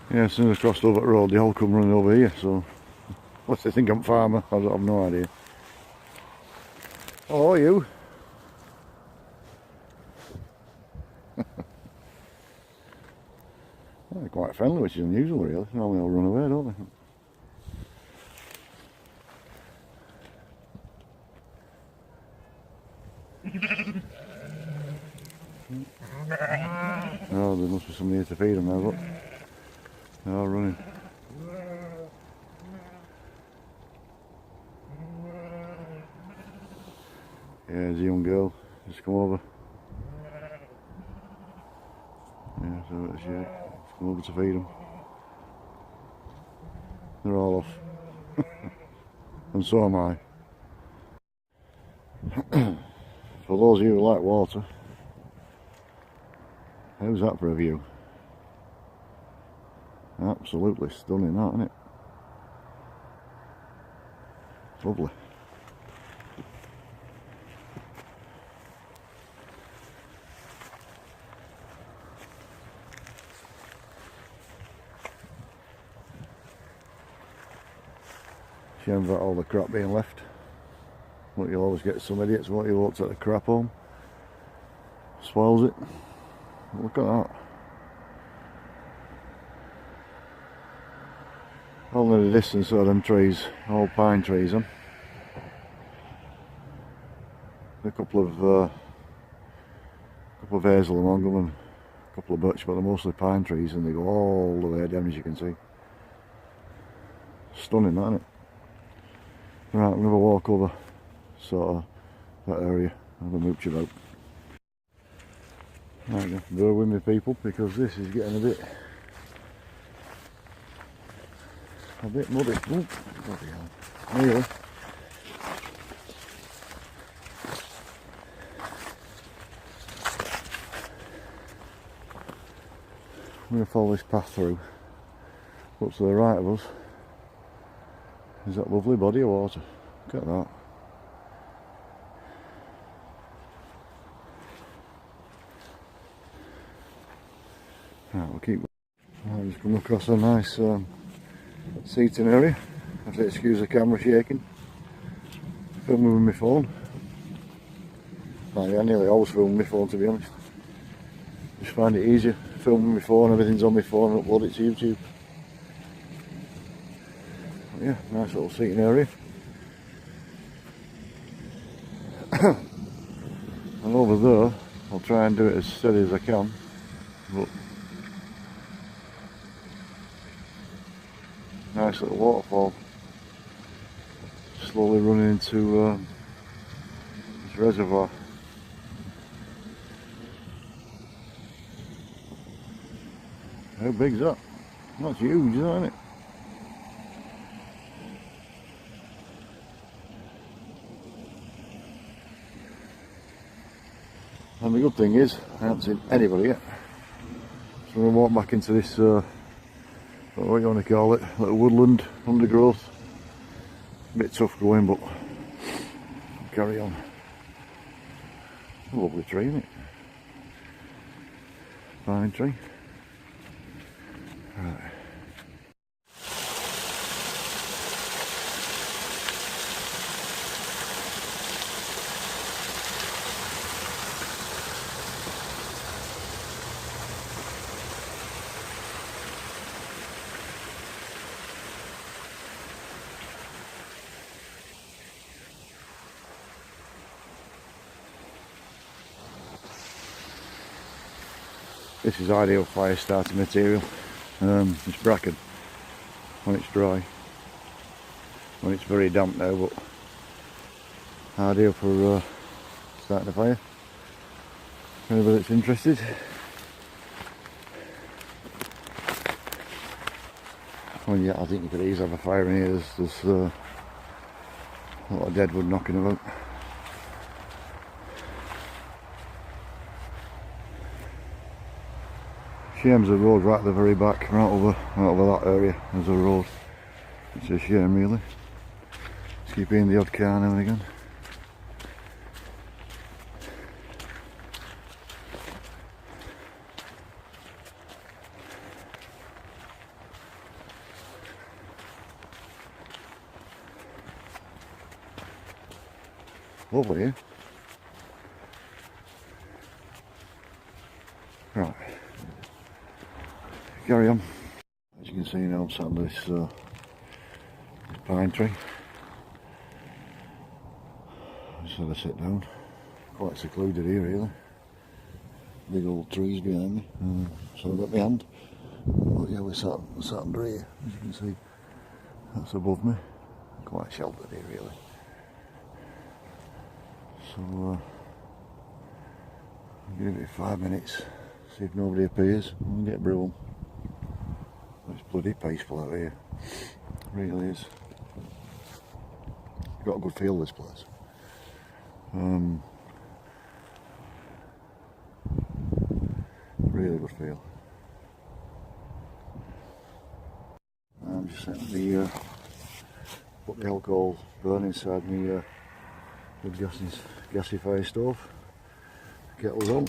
Yeah, as soon as I crossed over the road, they all come running over here, so unless they think I'm a farmer, I have no idea. Oh, are you? They're quite friendly, which is unusual really. Normally they'll run away, don't they? Oh, there must be somebody here to feed them now, look. They're all running. Yeah, there's a young girl just come over. Yeah, so it's come over to feed them. They're all off. And so am I. For those of you who like water, how's that for a view? Absolutely stunning, that, isn't it? Lovely. Shame about all the crap being left. But you'll always get some idiots what you won't take the crap home. Spoils it. Look at that. Only the distance of them trees, all pine trees, a couple of hazel among them and a couple of birch, but they're mostly pine trees and they go all the way down, as you can see. Stunning, that, isn't it? Right, I'm going to have a walk over sort of that area, have a mooch about. Right, bear with me people, because this is getting a bit muddy. Ooh, bloody hell. Nearly. I'm going to follow this path through. Up to the right of us is that lovely body of water. Look at that. Right, we'll keep. I've just come across a nice seating area. I have to excuse the camera shaking. Filming with my phone. I nearly always film with my phone, to be honest. Just find it easier. Filming my phone, everything's on my phone and upload it to YouTube. But yeah, nice little seating area. And over there, I'll try and do it as steady as I can. But nice little waterfall. Slowly running into this reservoir. How big's that? That's huge, isn't it? And the good thing is, I haven't seen anybody yet. So I'm going to walk back into this, I don't know what you want to call it, little woodland undergrowth. A bit tough going, but carry on. A lovely tree, isn't it? Pine tree. Right. This is ideal fire starting material. It's bracken when it's dry. When it's very damp now, but ideal for starting a fire. If anybody's interested. Well, yeah, I think you could easily have a fire in here. There's a lot of deadwood knocking about. Shame's the road right at the very back, right over that area. There's a road. It's a shame, really. Just keep hearing the odd car now and again. Lovely here. Right, carry on. As you can see now, I'm sat under this pine tree. Just had a sit down. Quite secluded here really. Big old trees behind me. So I've got my hand. But yeah, we're sat under here. As you can see, that's above me. Quite sheltered here really. So I'll give it 5 minutes. See if nobody appears. I'll get a broom. It's bloody peaceful out here. It really is. Got a good feel this place. Really good feel. I'm just setting the put the alcohol burn inside my gassy fire stove. Kettle's on.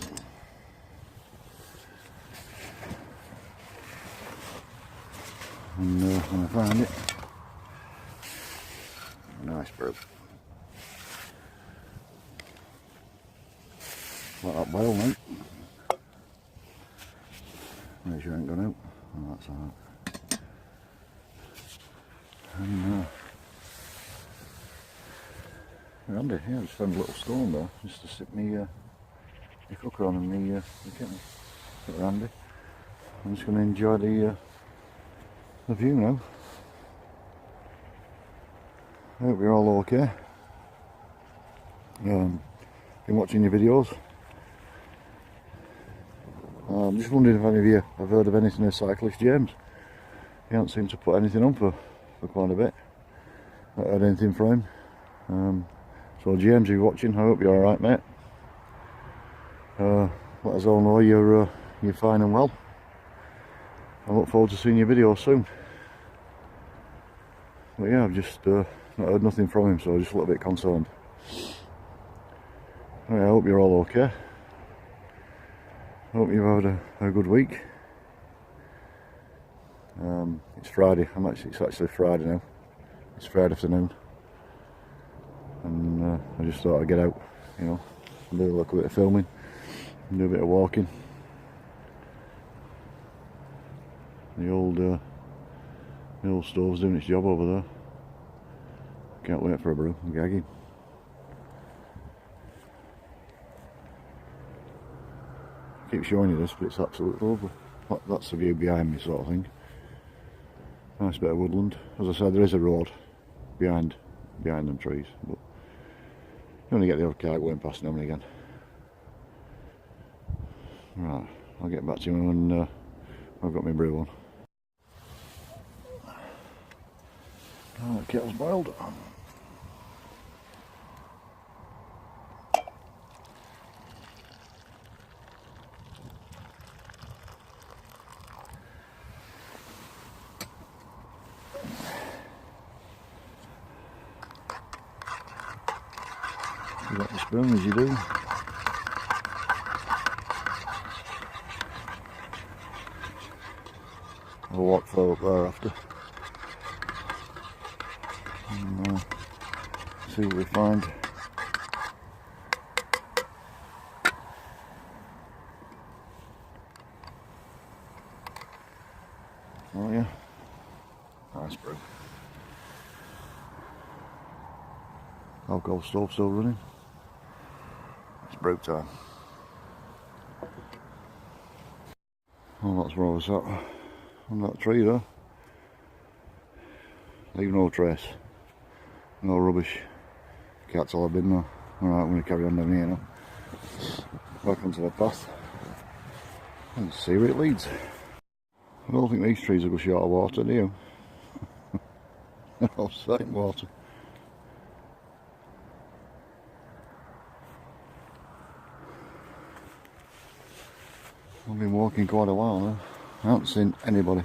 And when I find it, nice brew. Let that boil, mate. Make sure it ain't gone out. Oh, that's alright. And handy, yeah, I just found a little stone there, just to stick me cooker on and the kettle. Bit handy. I'm just going to enjoy the view now. I hope you're all okay. Been watching your videos. I'm just wondering if any of you have heard of anything of Cyclist James. He hasn't seemed to put anything on for quite a bit. Not heard anything from him. So James, if you're watching, I hope you're alright, mate. Let us all know you're fine and well. I look forward to seeing your videos soon. But yeah, I've just not heard nothing from him, so I'm just a little bit concerned. Anyway, I hope you're all okay. Hope you've had a good week. It's Friday. It's actually Friday now. It's Friday afternoon, and I just thought I'd get out, you know, do a little bit of filming, and do a bit of walking. The old stove's doing its job over there. Can't wait for a brew. I'm gagging. I keep showing you this, but it's absolutely lovely. That's the view behind me, sort of thing. Nice bit of woodland. As I said, there is a road behind them trees, but you only get the odd car going past now and again. Right, I'll get back to you when I've got my brew on. Oh, the kettle's boiled. You got the spoon as you do. I'll walk further up there after. And, see what we find. Oh yeah, nice brew. Alcohol stove still running. It's brew time. Oh, that's where I was at, on that tree there. Leave no trace, no rubbish. Cats all have been there. Alright, I'm going to carry on down here now. Back onto the path and see where it leads. I don't think these trees will go short of water, do you? They're all set in water. I've been walking quite a while now. I haven't seen anybody.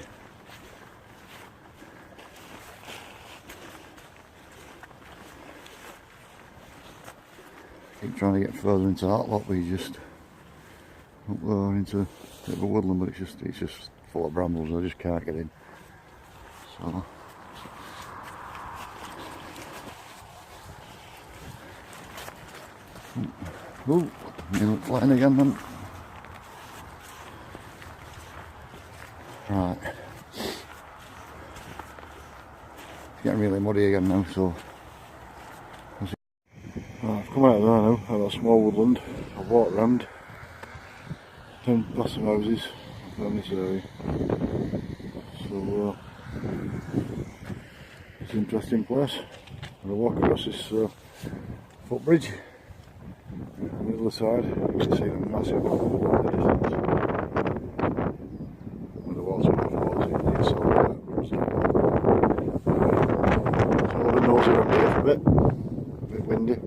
Keep trying to get further into that lot, but you just up there into a bit of a woodland, but it's just full of brambles. I just can't get in. So Ooh, you look flying again then. Right. It's getting really muddy again now, so. Right, I've come out of there now, I've got a small woodland. I've walked around, down past some houses, around this area. So, it's an interesting place. I'm going to walk across this footbridge. On the other side, you can see the massive waterfall in the distance. And the water falls in here, so it's a little bit nosy up here for a bit windy.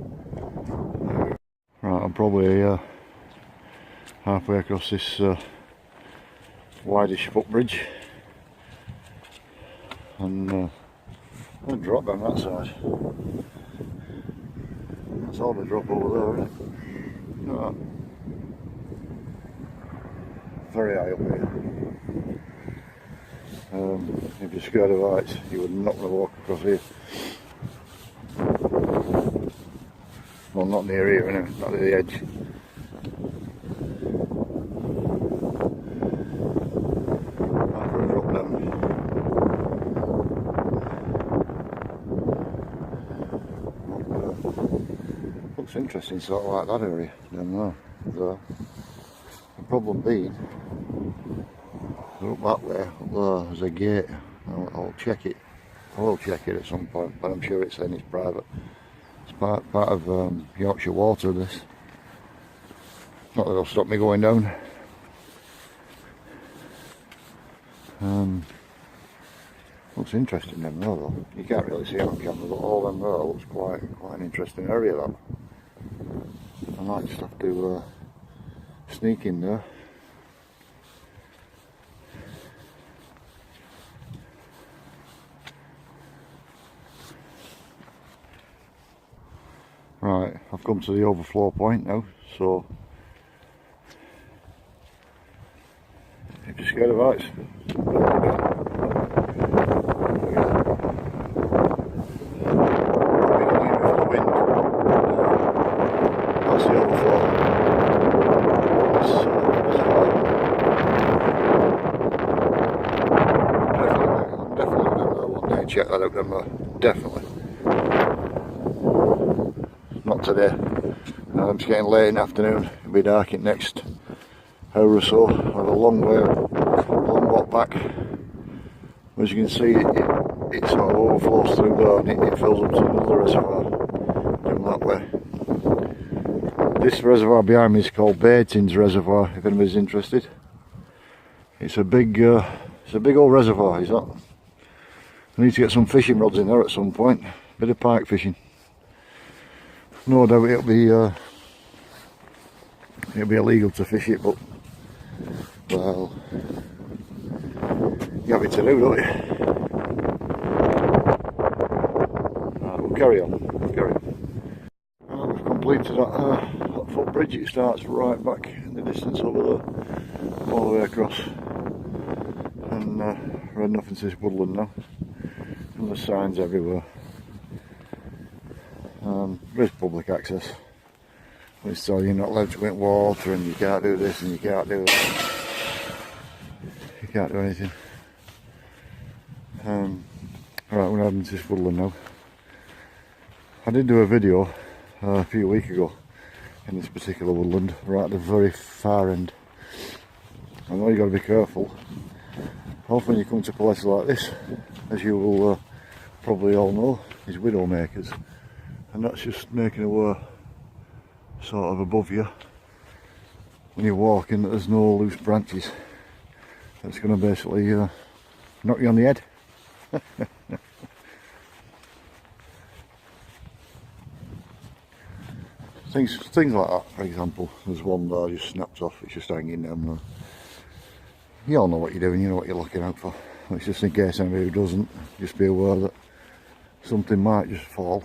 Right, I'm probably halfway across this wideish footbridge, and I'm going to drop down that side. That's all the drop over there, isn't it? Look at that. Very high up here. If you're scared of heights, you would not want to walk across here. Well, not near here, anyway, not at the edge. After a drop down. Looks interesting, sort of like that area down there. The problem being, up that way, up there's a gate. I'll check it. I will check it at some point, but I'm sure it's saying it's private. It's part of Yorkshire Water, this. Not that it'll stop me going down. Looks interesting down there though. You can't really see it on camera, but all down there looks quite an interesting area, that. I might just have to sneak in there. Right, I've come to the overflow point now, so if you're scared of heights, that's the overflow. I'm definitely going to one day and check that out, definitely. Not today. It's getting late in the afternoon. It'll be dark in the next hour or so. I have a long walk back. As you can see, it sort of overflows through there and it fills up to another reservoir down that way. This reservoir behind me is called Baitings Reservoir, if anybody's interested. It's a big old reservoir, is that? I need to get some fishing rods in there at some point. Bit of pike fishing. No doubt it'll be illegal to fish it, but well, you have it to do, don't you? Right, we'll carry on. Well, we've completed that footbridge. It starts right back in the distance over there, all the way across, and we're heading off into this woodland now. And there's signs everywhere. There's public access. It's telling you you're not allowed to go in water, and you can't do this and you can't do that. You can't do anything. Right, we're heading to this woodland now. I did do a video a few weeks ago in this particular woodland, right at the very far end. I know you've got to be careful. Often you come to places like this, as you will probably all know, is widowmakers. And that's just making a way sort of above you when you're walking that there's no loose branches. That's going to basically knock you on the head. Things like that, for example. There's one there just snapped off, it's just hanging down there. You all know what you're doing, you know what you're looking out for. It's just in case anybody who doesn't, just be aware that something might just fall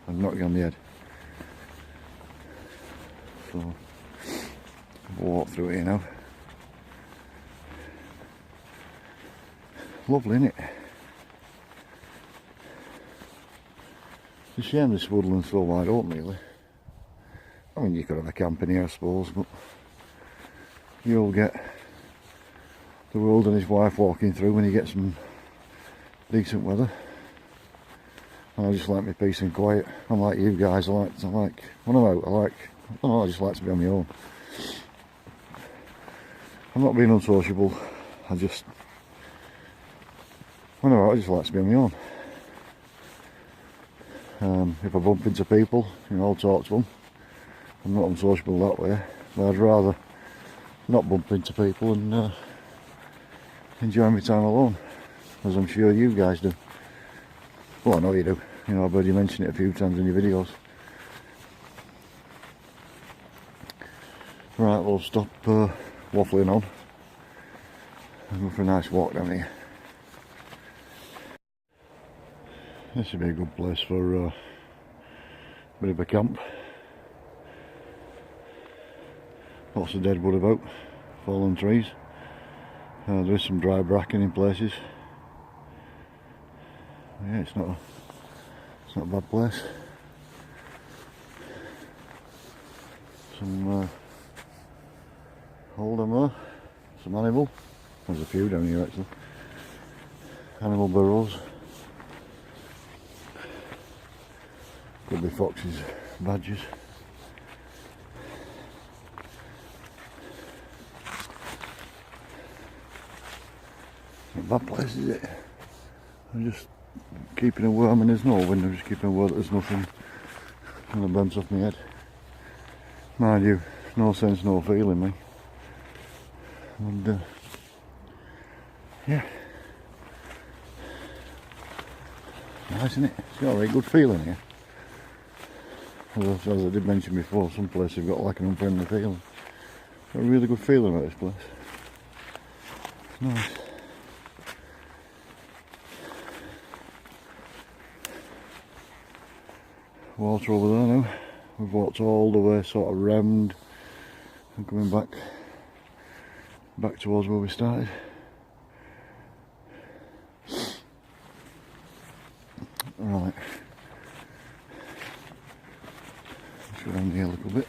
and knock you on the head. So we'll walk through here now. Lovely, isn't it? It's a shame this woodland's so wide open, really. I mean, you could have a camp in here, I suppose, but you'll get the world and his wife walking through when you get some decent weather. And I just like my peace and quiet. Unlike you guys, I like when I'm out, I just like to be on my own. I'm not being unsociable. When I'm out, I just like to be on my own. If I bump into people, you know, I'll talk to them. I'm not unsociable that way, but I'd rather not bump into people and enjoy my time alone, as I'm sure you guys do. Well, I know you do. You know, I've heard you mention it a few times in your videos. Right, we'll stop waffling on and go for a nice walk down here. This would be a good place for a bit of a camp. Lots of dead wood about, fallen trees. There is some dry bracken in places. Yeah, it's not a bad place. Some hold on there, some animal. There's a few down here actually. Animal burrows. Could be foxes, badgers. Not a bad place, is it? I'm just keeping aware. I mean, there's no wind. I'm just keeping aware that there's nothing gonna bounce off my head. Mind you, no sense, no feeling, me. And yeah, nice, isn't it? It's got a very good feeling here. As I did mention before, some places have got like an unfriendly feeling. Got a really good feeling about this place. It's nice. Water over there now. We've walked all the way sort of round and coming back towards where we started. Right. Let's go down here a little bit.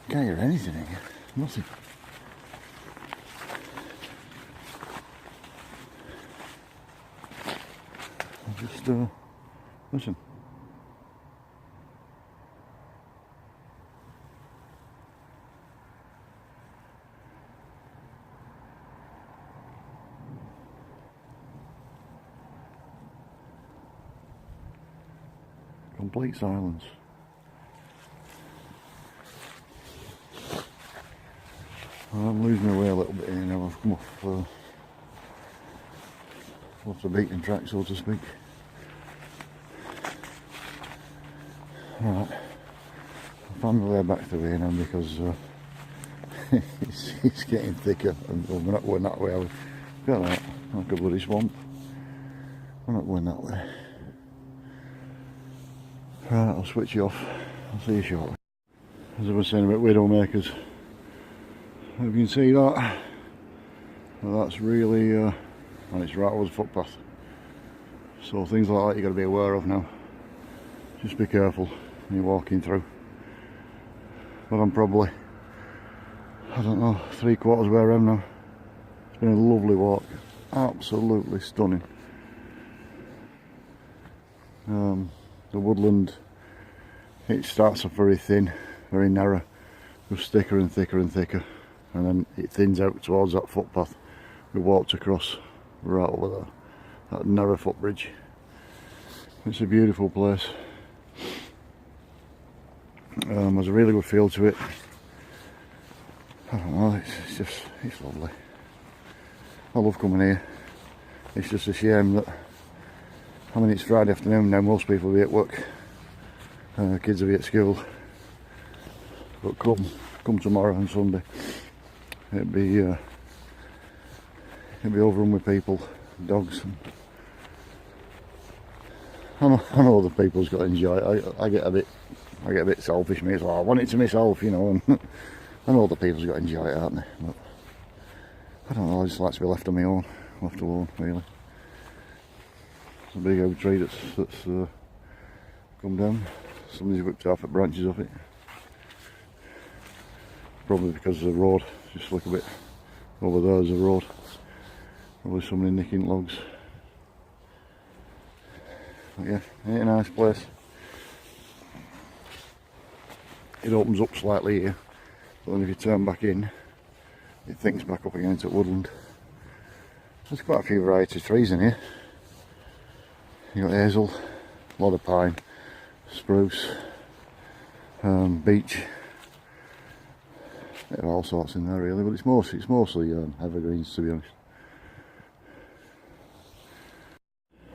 Can't hear anything in here. Nothing. Just listen. Complete silence. I'm losing my way a little bit here now. I've come off the beaten track, so to speak. Right, I found my way back through here now because it's getting thicker, and well, we're not going that way. Look at that, like a bloody swamp. We're not going that way. Right, I'll switch you off. I'll see you shortly. As I was saying about widowmakers, if you can see that, well, that's really, and it's right over the footpath. So things like that you've got to be aware of now. Just be careful when you're walking through. But I'm probably, I don't know, 3/4 way around now. It's been a lovely walk, absolutely stunning. The woodland, it starts off very thin, very narrow, goes thicker and thicker and thicker, and then it thins out towards that footpath we walked across right over there, that narrow footbridge. It's a beautiful place. There's a really good feel to it. I don't know, it's lovely. I love coming here. It's just a shame that, I mean, it's Friday afternoon now, most people will be at work, kids will be at school, but come tomorrow and Sunday, it'd be overrun with people, dogs. And I know other people's got to enjoy it. I get a bit selfish, mate. So I want it to myself, you know. And I know other people's got to enjoy it, aren't they? But I don't know. I just like to be left on my own, left alone, really. It's a big oak tree that's come down. somebody's ripped half the branches off it. Probably because of the road. Just look a bit over there's the road. Probably somebody nicking logs. But yeah, ain't a nice place. It opens up slightly here, but then if you turn back in, it thinks back up again into woodland. There's quite a few varieties of trees in here. You got hazel, a lot of pine, spruce, beech, bit of all sorts in there really, but it's mostly evergreens, to be honest.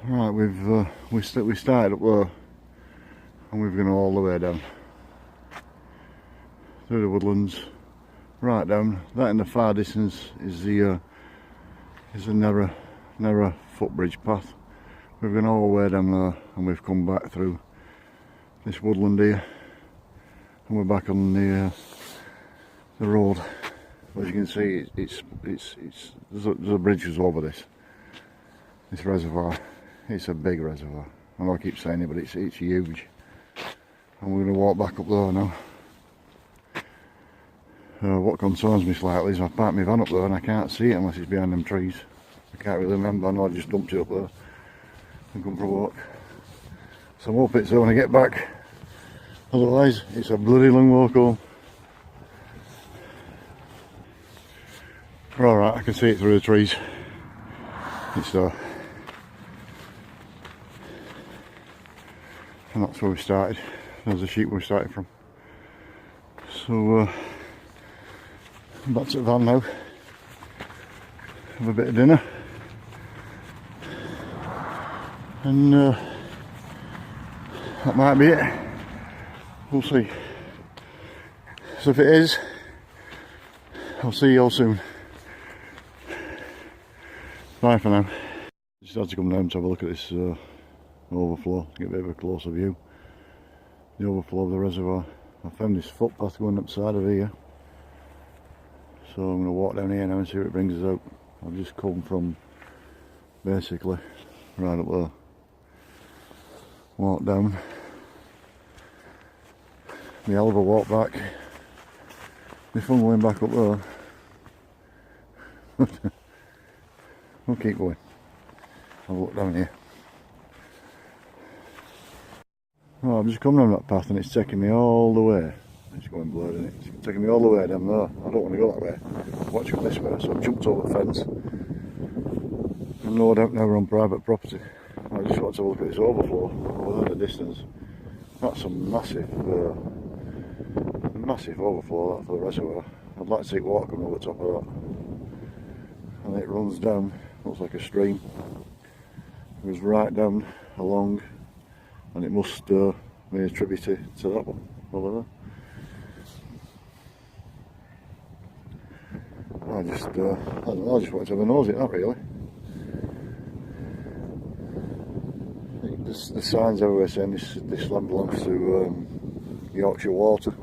Right, we started up there, and we've gone all the way down through the woodlands, right down. That in the far distance is the narrow footbridge path. We've gone all the way down there, and we've come back through this woodland here, and we're back on the road. As you can see, there's a bridge goes over this reservoir. It's a big reservoir. I know I keep saying it, but it's huge. And we're going to walk back up there now. What concerns me slightly is I've parked my van up there and I can't see it unless it's behind them trees. I can't really remember. I know I just dumped it up there and come for a walk. So I'm hoping it's there when I get back. Otherwise, it's a bloody long walk home. Alright, I can see it through the trees. It's there. And that's where we started. There's the sheep we started from. So back to the van now. Have a bit of dinner. And that might be it. We'll see. So if it is, I'll see you all soon. Bye for now. Just had to come down to have a look at this overflow, get a bit of a closer view. The overflow of the reservoir. I found this footpath going up the side of here, so I'm going to walk down here now and see what it brings us out. I've just come from basically right up there, walk down, the hell of a walk back, my fun going back up there. We'll keep going. I'll look down here. Oh, I'm just coming on that path and it's taking me all the way. It's going blurred, isn't it? It's taking me all the way down there. I don't want to go that way. Watch it this way, so I've jumped over the fence. And no, I don't know we're on private property. I just want to have a look at this overflow over there in the distance. That's a massive overflow that for the reservoir. I'd like to see water coming over the top of that. And it runs down, looks like a stream. It goes right down along, and it must be a tributary to that one over there. I don't know, I just wanted to have a nose at that really. The signs everywhere saying this land belongs to Yorkshire Water.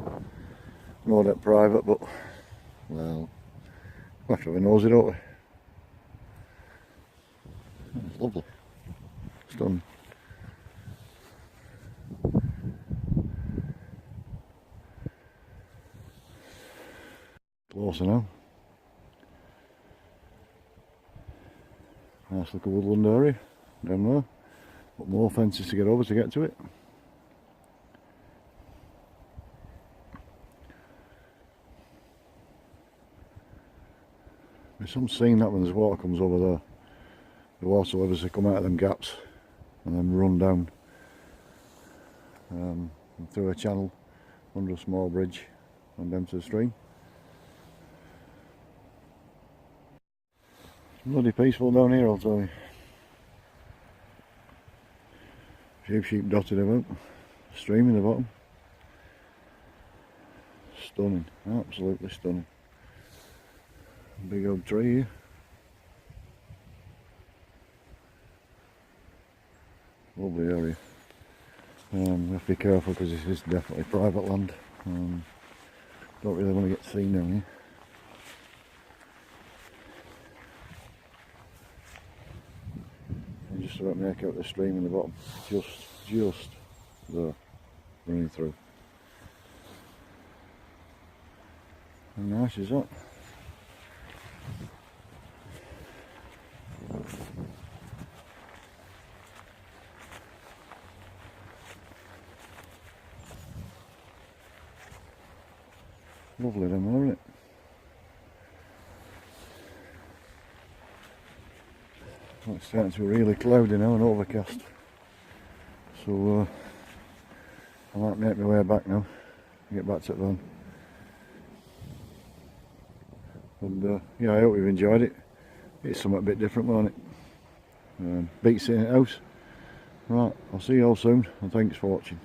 No, that private, but well, we have to have a nosy, don't we? It's lovely. Stunning. Closer now. Nice little woodland area down there. But more fences to get over to get to it. There's some seeing that when there's water comes over there. The water levels come out of them gaps and then run down through a channel under a small bridge and down to the stream. It's bloody peaceful down here, I'll tell you. Few sheep dotted about, stream in the bottom. Stunning, absolutely stunning. Big old tree here. Lovely area. We have to be careful because this is definitely private land. Don't really want to get seen down here. And just about make out the stream in the bottom. Just there. running through. How nice is that? Lovely them, isn't it? Well, it's starting to be really cloudy now and overcast. So I might make my way back now and get back to the van. And yeah, I hope you've enjoyed it. It's something a bit different, won't it? Beats sitting at house. Right, I'll see you all soon, and thanks for watching.